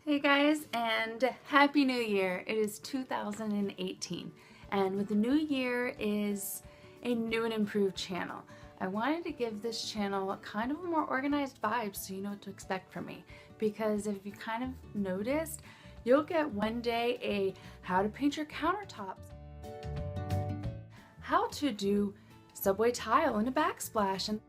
Hey guys, and Happy New Year! It is 2018, and with the new year is a new and improved channel. I wanted to give this channel kind of a more organized vibe so you know what to expect from me. Because if you kind of noticed, you'll get one day a how to paint your countertops, how to do subway tile and a backsplash, and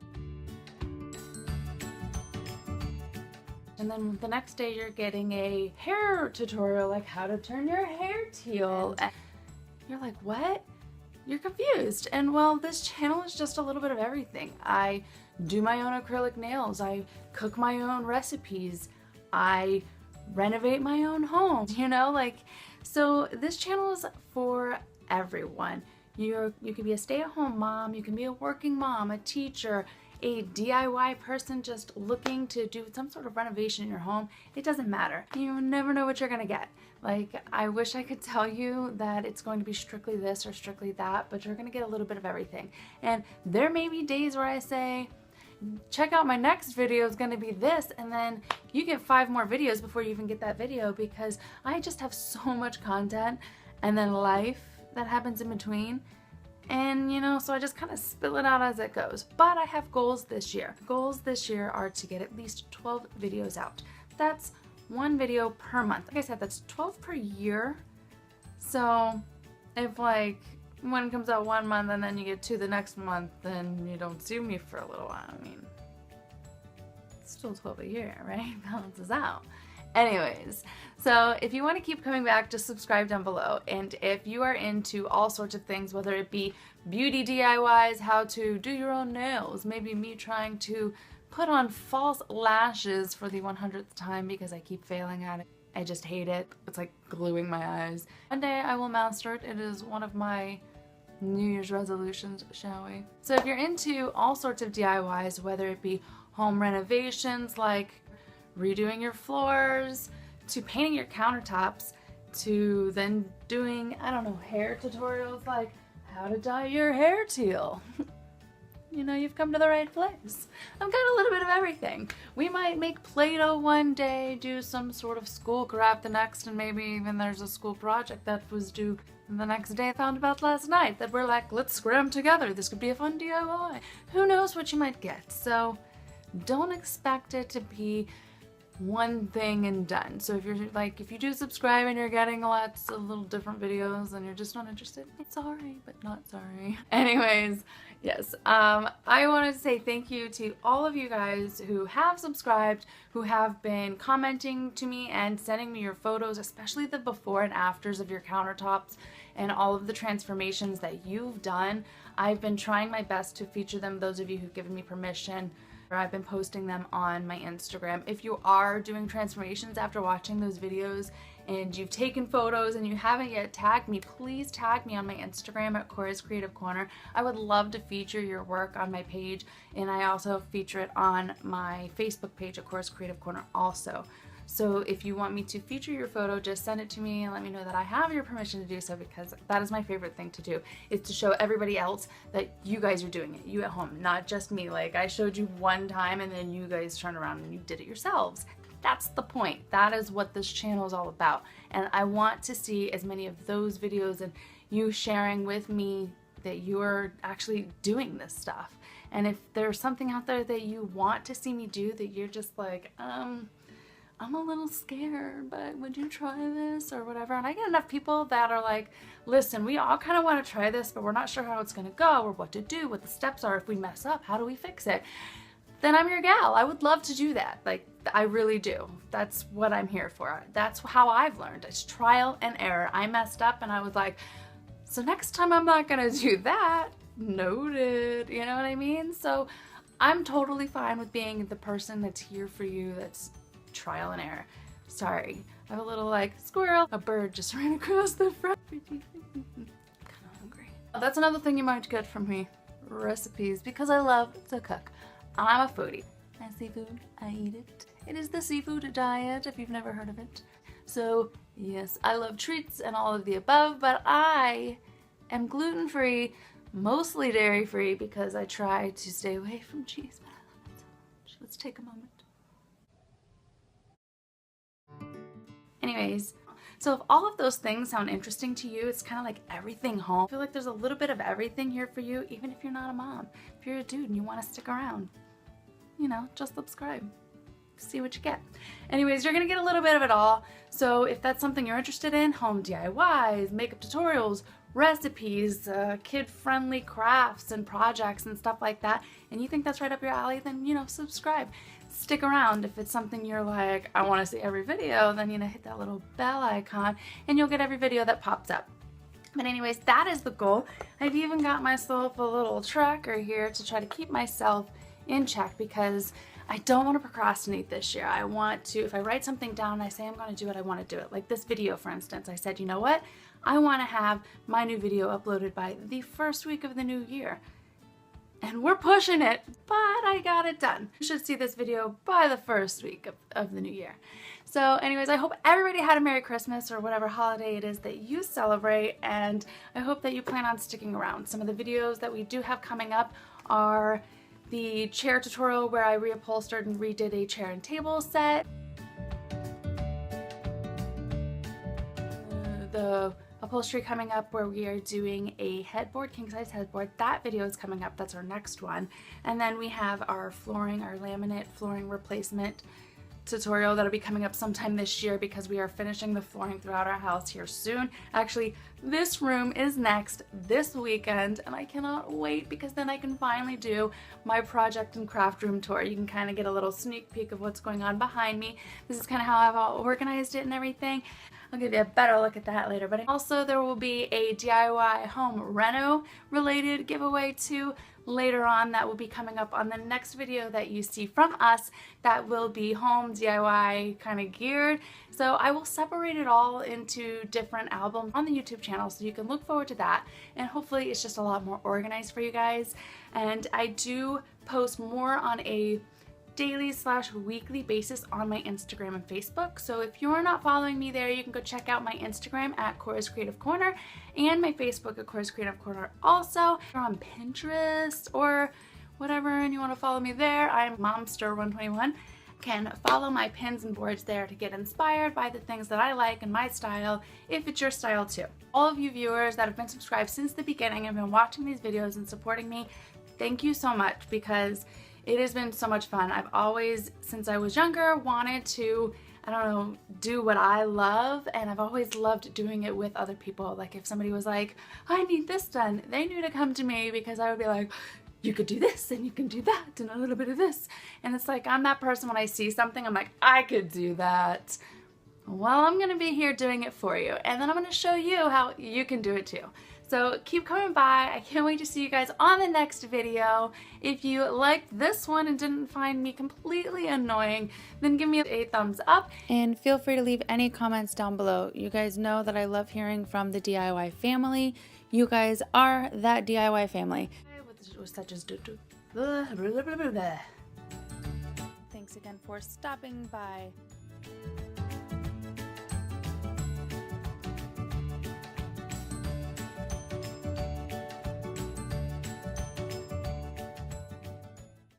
then the next day you're getting a hair tutorial, like how to turn your hair teal. And you're like, what? You're confused. And well, this channel is just a little bit of everything. I do my own acrylic nails. I cook my own recipes. I renovate my own home, so this channel is for everyone. You can be a stay-at-home mom, you can be a working mom, a teacher, a DIY person just looking to do some sort of renovation in your home. It doesn't matter. You never know what you're gonna get. Like, I wish I could tell you that it's going to be strictly this or strictly that, but you're gonna get a little bit of everything. And there may be days where I say, check out my next video is gonna be this, and then you get 5 more videos before you even get that video, because I just have so much content and then life that happens in between. And so I just kind of spill it out as it goes. But I have goals this year. Goals this year are to get at least 12 videos out. That's 1 video per month. Like I said, that's 12 per year. So if like one comes out 1 month and then you get 2 the next month, then you don't see me for a little while. I mean, it's still 12 a year, right? Balances out. Anyways, so if you want to keep coming back, just subscribe down below. And if you are into all sorts of things, whether it be beauty DIYs, how to do your own nails, maybe me trying to put on false lashes for the 100th time because I keep failing at it. I just hate it. It's like gluing my eyes. One day I will master it. It is one of my New Year's resolutions, shall we? So if you're into all sorts of DIYs, whether it be home renovations like redoing your floors, to painting your countertops, to then doing, I don't know, hair tutorials like how to dye your hair teal. You've come to the right place. I've got a little bit of everything. We might make Play-Doh one day, do some sort of school craft the next, and maybe even there's a school project that was due the next day I found about last night that we're like, let's scram together. This could be a fun DIY. Who knows what you might get. So don't expect it to be one thing and done. So if you do subscribe and you're getting lots of little different videos and you're just not interested, it's sorry, but not sorry. Anyways, yes, I wanted to say thank you to all of you guys who have subscribed, who have been commenting to me and sending me your photos, especially the before and afters of your countertops and all of the transformations that you've done. I've been trying my best to feature them, those of you who've given me permission. I've been posting them on my Instagram. If you are doing transformations after watching those videos and you've taken photos and you haven't yet tagged me, please tag me on my Instagram at Cora's Creative Corner. I would love to feature your work on my page, and I also feature it on my Facebook page at Cora's Creative Corner also. So if you want me to feature your photo, just send it to me and let me know that I have your permission to do so, because that is my favorite thing to do, is to show everybody else that you guys are doing it, you at home, not just me. Like, I showed you one time and then you guys turned around and you did it yourselves. That's the point. That is what this channel is all about. And I want to see as many of those videos and you sharing with me that you're actually doing this stuff. And if there's something out there that you want to see me do that you're just like, I'm a little scared, but would you try this or whatever? And I get enough people that are like, listen, we all kind of want to try this, but we're not sure how it's going to go or what to do, what the steps are. If we mess up, how do we fix it? Then I'm your gal. I would love to do that. Like, I really do. That's what I'm here for. That's how I've learned. It's trial and error. I messed up and I was like, so next time I'm not going to do that. Noted. You know what I mean? So I'm totally fine with being the person that's here for you, that's trial and error. Sorry, I have a little like squirrel. A bird just ran across the front. Kind of hungry. That's another thing you might get from me. Recipes, because I love to cook. I'm a foodie. I seafood, I eat it. It is the seafood diet, if you've never heard of it. So yes, I love treats and all of the above, but I am gluten-free, mostly dairy-free, because I try to stay away from cheese, but I love it so much. Let's take a moment. Anyways, so if all of those things sound interesting to you, it's kind of like everything home. I feel like there's a little bit of everything here for you, even if you're not a mom. If you're a dude and you want to stick around, you know, just subscribe. See what you get. Anyways, you're gonna get a little bit of it all. So if that's something you're interested in, home DIYs, makeup tutorials, recipes, kid-friendly crafts and projects and stuff like that, and you think that's right up your alley, then, you know, subscribe. Stick around. If it's something you're like, I want to see every video, then, you know, hit that little bell icon and you'll get every video that pops up. But anyways, that is the goal. I've even got myself a little tracker here to try to keep myself in check, because I don't want to procrastinate this year. I want to, if I write something down and I say I'm going to do it, I want to do it. Like this video, for instance, I said, you know what? I want to have my new video uploaded by the first week of the new year. And we're pushing it, but I got it done. You should see this video by the first week of the new year. So anyways, I hope everybody had a Merry Christmas or whatever holiday it is that you celebrate, and I hope that you plan on sticking around. Some of the videos that we do have coming up are the chair tutorial where I reupholstered and redid a chair and table set. The upholstery coming up where we are doing a headboard, king size headboard. That video is coming up. That's our next one. And then we have our flooring, our laminate flooring replacement tutorial that'll be coming up sometime this year, because we are finishing the flooring throughout our house here soon. Actually, this room is next this weekend, and I cannot wait, because then I can finally do my project and craft room tour. You can kind of get a little sneak peek of what's going on behind me. This is kind of how I've all organized it and everything. I'll give you a better look at that later. But also there will be a DIY home reno related giveaway too later on that will be coming up on the next video that you see from us, that will be home DIY kind of geared. So I will separate it all into different albums on the YouTube channel, so you can look forward to that, and hopefully it's just a lot more organized for you guys. And I do post more on a daily/weekly basis on my Instagram and Facebook. So if you're not following me there, you can go check out my Instagram at Cora's Creative Corner and my Facebook at Cora's Creative Corner also. If you're on Pinterest or whatever and you want to follow me there, I'm Momster121. Can follow my pins and boards there to get inspired by the things that I like and my style, if it's your style too. All of you viewers that have been subscribed since the beginning and been watching these videos and supporting me, thank you so much, because it has been so much fun. I've always, since I was younger, wanted to, I don't know, do what I love, and I've always loved doing it with other people. Like if somebody was like, I need this done, they knew to come to me, because I would be like, you could do this and you can do that and a little bit of this. And it's like, I'm that person when I see something, I'm like, I could do that. Well, I'm gonna be here doing it for you, and then I'm gonna show you how you can do it too. So keep coming by. I can't wait to see you guys on the next video. If you liked this one and didn't find me completely annoying, then give me a thumbs up. And feel free to leave any comments down below. You guys know that I love hearing from the DIY family. You guys are that DIY family. Thanks again for stopping by.